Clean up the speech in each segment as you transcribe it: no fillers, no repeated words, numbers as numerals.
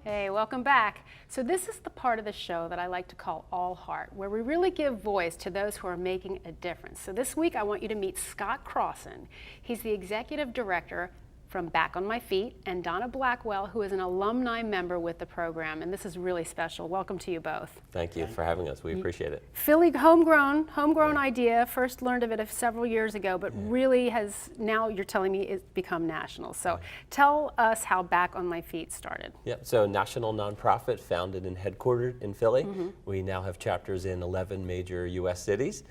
Hey, welcome back. So this is the part of the show that I like to call All Hart, where we really give voice to those who are making a difference. So this week I want you to meet Scott Crossan. He's the executive director from Back on My Feet, and Donna Blackwell, who is an alumni member with the program, and this is really special. Welcome to you both. Thank you for having us. We appreciate it. Philly, homegrown idea. First learned of it several years ago, but really has, now you're telling me, it's become national. So tell us how Back on My Feet started. Yep, so national nonprofit founded and headquartered in Philly. We now have chapters in 11 major U.S. cities.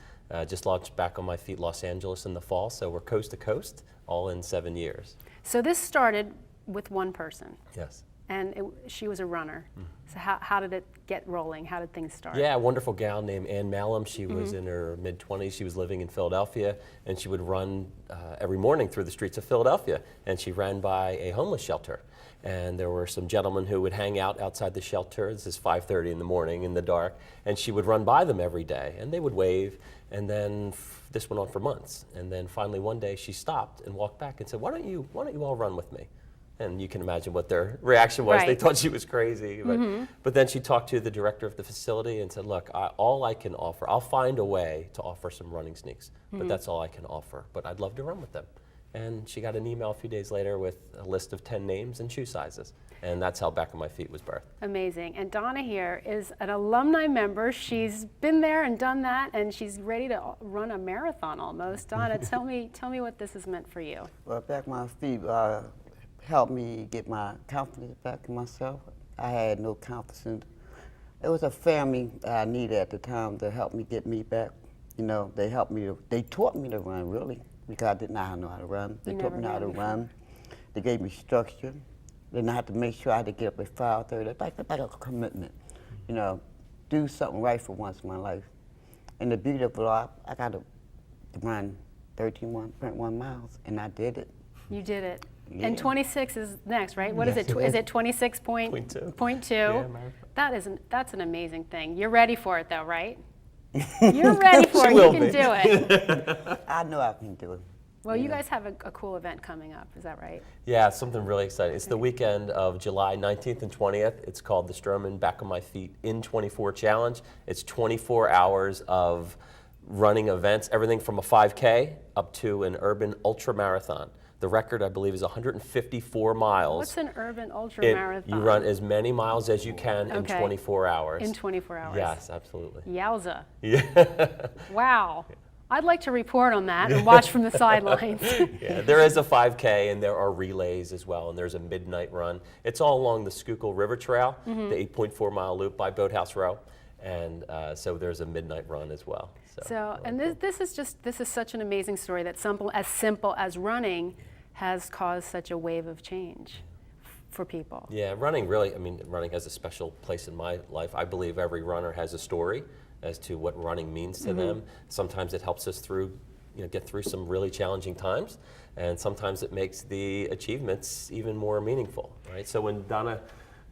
Just launched Back on My Feet Los Angeles in the fall, so we're coast to coast, all in 7 years. So this started with one person. Yes. And she was a runner. So how did it get rolling? How did things start? Yeah, a wonderful gal named Ann Malum. She was in her mid-20s. She was living in Philadelphia, and she would run every morning through the streets of Philadelphia. And she ran by a homeless shelter. And there were some gentlemen who would hang out outside the shelter. This is 5:30 in the morning in the dark. And she would run by them every day. And they would wave. And then this went on for months. And then finally one day she stopped and walked back and said, why don't you all run with me? And you can imagine what their reaction was. Right. They thought she was crazy. But then she talked to the director of the facility and said, look, all I can offer, I'll find a way to offer some running sneaks, but that's all I can offer. But I'd love to run with them. And she got an email a few days later with a list of 10 names and shoe sizes. And that's how Back on My Feet was birthed. Amazing. And Donna here is an alumni member. She's been there and done that, and she's ready to run a marathon almost. Donna, tell me what this has meant for you. Well, Back on My Feet helped me get my confidence back in myself. I had no confidence. It was a family I needed at the time to help me get me back. You know, they helped me. They taught me to run, really, because I did not know how to run. They taught me how to run. They gave me structure. Then I had to make sure I had to get up at 5:30. It's like a commitment, you know, do something right for once in my life. And the beauty of it all, I got to run 13.1 miles, and I did it. You did it. Yeah. And 26 is next, right? What is it? Is it 26.2? Yeah, That's an amazing thing. You're ready for it, though, right? You're ready for it. You can do it. I know I can do it. Well, you guys have a cool event coming up. Is that right? Yeah, something really exciting. It's the weekend of July 19th and 20th. It's called the Stroman Back on My Feet in 24 Challenge. It's 24 hours of running events, everything from a 5K up to an urban ultra marathon. The record, I believe, is 154 miles. What's an urban ultra marathon? You run as many miles as you can in 24 hours. In 24 hours. Yes, absolutely. Yowza. Yeah. Wow. I'd like to report on that and watch from the sidelines. Yeah, there is a 5K and there are relays as well, and there's a midnight run. It's all along the Schuylkill River Trail, the 8.4 mile loop by Boathouse Row, and so there's a midnight run as well. So and this is such an amazing story that as simple as running has caused such a wave of change for people. Yeah, running really, I mean, running has a special place in my life. I believe every runner has a story as to what running means to them. Sometimes it helps us get through some really challenging times, and sometimes it makes the achievements even more meaningful, right? So when Donna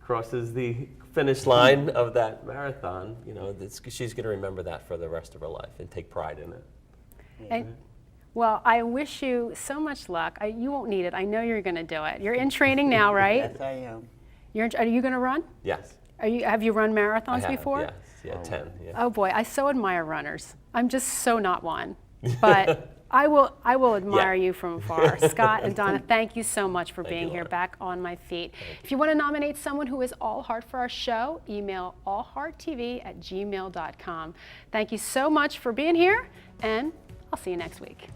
crosses the finish line of that marathon, she's going to remember that for the rest of her life and take pride in it. And, well, I wish you so much luck. You won't need it. I know you're going to do it. You're in training now, right? Yes, I am. Are you going to run? Yes. Have you run marathons before? Yes. Yeah, 10. Yeah. Oh boy, I so admire runners. I'm just so not one, but I will admire you from afar. Scott and Donna, thank you so much for being here, Back on My Feet. If you want to nominate someone who is all heart for our show, email allhearttv@gmail.com. Thank you so much for being here, and I'll see you next week.